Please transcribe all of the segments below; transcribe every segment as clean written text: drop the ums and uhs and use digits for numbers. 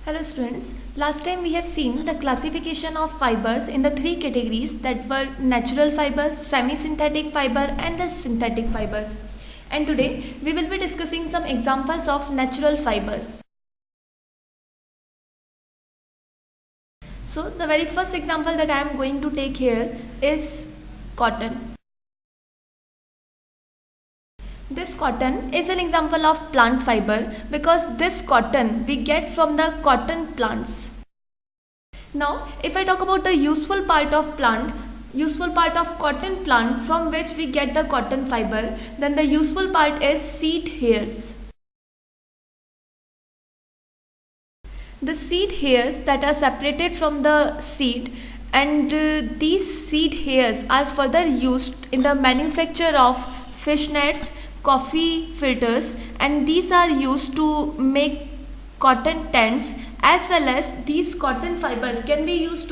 Hello students, last time we have seen the classification of fibers in the three categories that were natural fibers, semi-synthetic fiber and the synthetic fibers. And today we will be discussing some examples of natural fibers. So the very first example that I am going to take here is cotton. This cotton is an example of plant fiber because this cotton we get from the cotton plants. Now, if I talk about the useful part of cotton plant from which we get the cotton fiber, then the useful part is seed hairs. The seed hairs that are separated from the seed and these seed hairs are further used in the manufacture of fish nets, coffee filters, and these are used to make cotton tents, as well as these cotton fibers can be used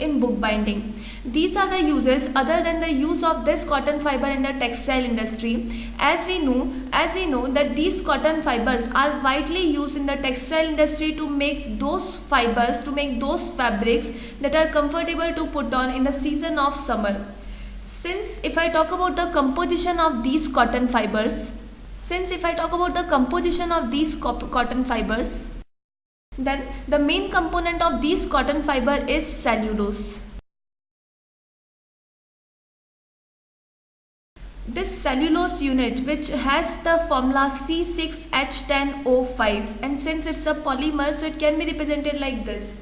in bookbinding. These are the uses other than the use of this cotton fiber in the textile industry. As we know that these cotton fibers are widely used in the textile industry to make those fibers, to make those fabrics that are comfortable to put on in the season of summer. Since if I talk about the composition of these cotton fibers, then the main component of these cotton fiber is cellulose. This cellulose unit, which has the formula C6H10O5, and since it's a polymer, so it can be represented like this.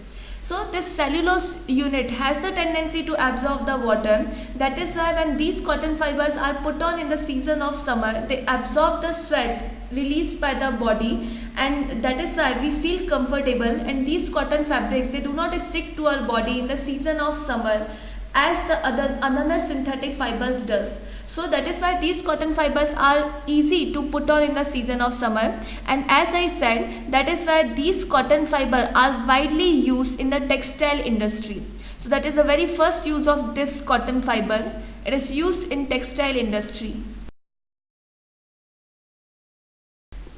So this cellulose unit has the tendency to absorb the water. That is why when these cotton fibers are put on in the season of summer, they absorb the sweat released by the body, and that is why we feel comfortable, and these cotton fabrics, they do not stick to our body in the season of summer as the another synthetic fibers does. So that is why these cotton fibers are easy to put on in the season of summer, and as I said, that is why these cotton fiber are widely used in the textile industry. So that is the very first use of this cotton fiber. It is used in textile industry.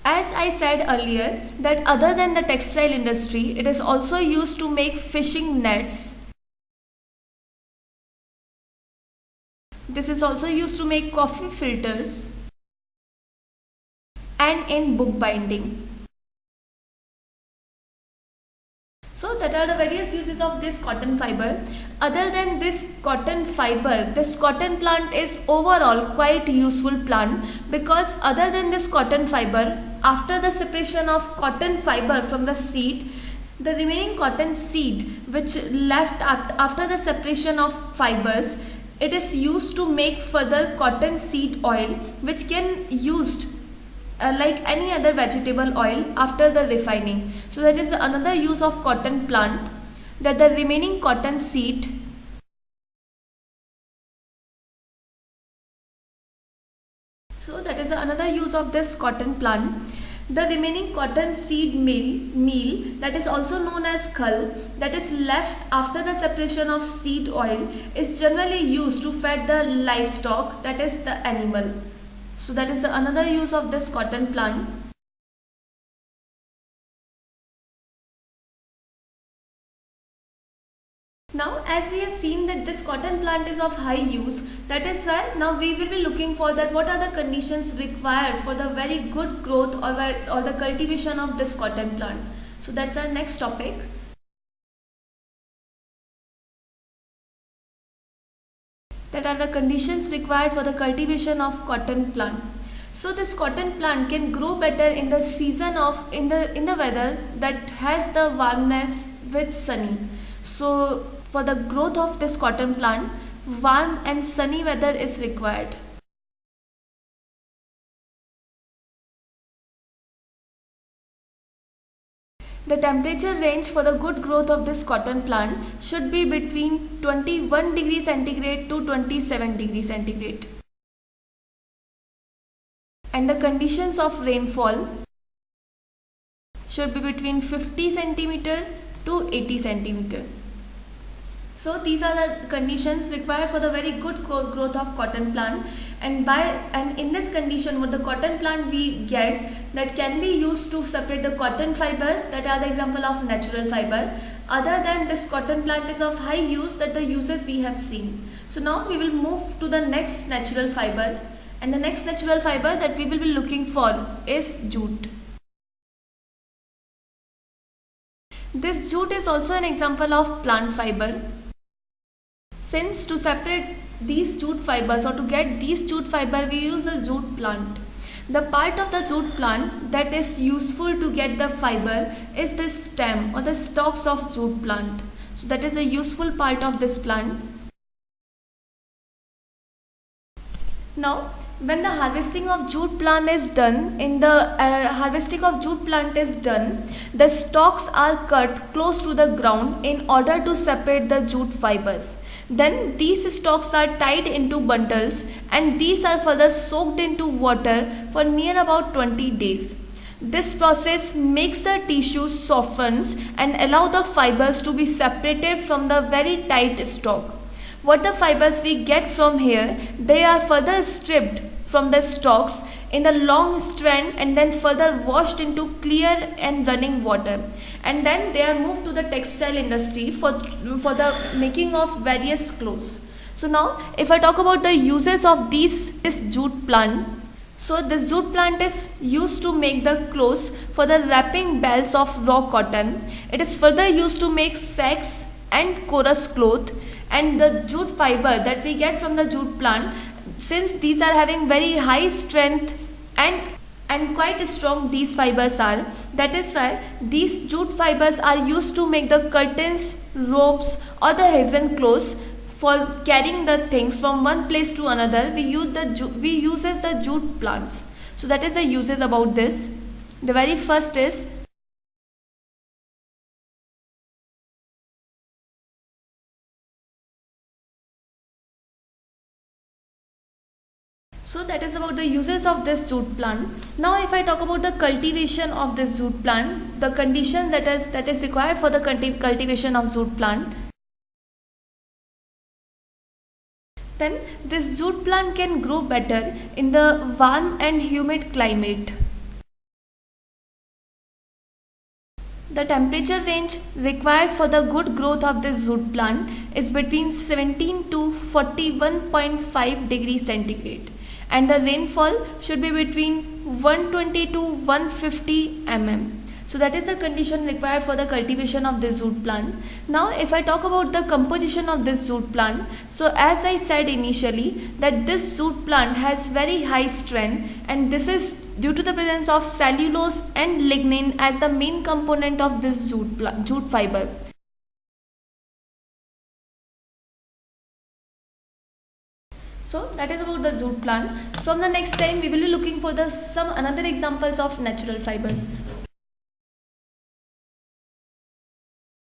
As I said earlier, that other than the textile industry, it is also used to make fishing nets. This is also used to make coffee filters and in bookbinding. So that are the various uses of this cotton fiber. Other than this cotton fiber, this cotton plant is overall quite useful plant, because other than this cotton fiber, after the separation of cotton fiber from the seed, the remaining cotton seed which left after the separation of fibers, it is used to make further cotton seed oil, which can used like any other vegetable oil after the refining. So that is another use of cotton plant, that the remaining cotton seed The remaining cotton seed meal, that is also known as khull, that is left after the separation of seed oil, is generally used to feed the livestock, that is the animal. So that is another use of this cotton plant. Now, as we have seen that this cotton plant is of high use, that is why now we will be looking for that what are the conditions required for the very good growth or the cultivation of this cotton plant. So that's our next topic. That are the conditions required for the cultivation of cotton plant. So this cotton plant can grow better in the season of in the weather that has the warmness with sunny. So for the growth of this cotton plant, warm and sunny weather is required. The temperature range for the good growth of this cotton plant should be between 21 degrees centigrade to 27 degrees centigrade. And the conditions of rainfall should be between 50 centimeter to 80 centimeter. So these are the conditions required for the very good growth of cotton plant. and in this condition what the cotton plant we get that can be used to separate the cotton fibers, that are the example of natural fiber. Other than this, cotton plant is of high use, that the uses we have seen. So now we will move to the next natural fiber, and the next natural fiber that we will be looking for is jute. This jute is also an example of plant fiber. Since to separate these jute fibers or to get these jute fiber we use a jute plant. The part of the jute plant that is useful to get the fiber is the stem or the stalks of jute plant. So that is a useful part of this plant. Now when the harvesting of jute plant is done, the stalks are cut close to the ground in order to separate the jute fibers. Then these stalks are tied into bundles and these are further soaked into water for near about 20 days. This process makes the tissue softens and allow the fibers to be separated from the very tight stalk. What the fibers we get from here, they are further stripped from the stalks in a long strand and then further washed into clear and running water, and then they are moved to the textile industry for the making of various clothes. So now if I talk about the uses of this jute plant, so this jute plant is used to make the clothes for the wrapping bells of raw cotton. It is further used to make sacks and chorus cloth, and the jute fiber that we get from the jute plant, since these are having very high strength and quite strong these fibers are, that is why these jute fibers are used to make the curtains, ropes or the hessian clothes. For carrying the things from one place to another, we use the jute plants. So that is the uses about this. The very first is so that is about the uses of this jute plant. Now if I talk about the cultivation of this jute plant, the condition that is required for the cultivation of jute plant, then this jute plant can grow better in the warm and humid climate. The temperature range required for the good growth of this jute plant is between 17 to 41.5 degrees centigrade, and the rainfall should be between 120 to 150 mm. So that is the condition required for the cultivation of this jute plant. Now if I talk about the composition of this jute plant, so as I said initially that this jute plant has very high strength, and this is due to the presence of cellulose and lignin as the main component of this jute fiber. So that is about the jute plant. From the next time we will be looking for some another examples of natural fibers.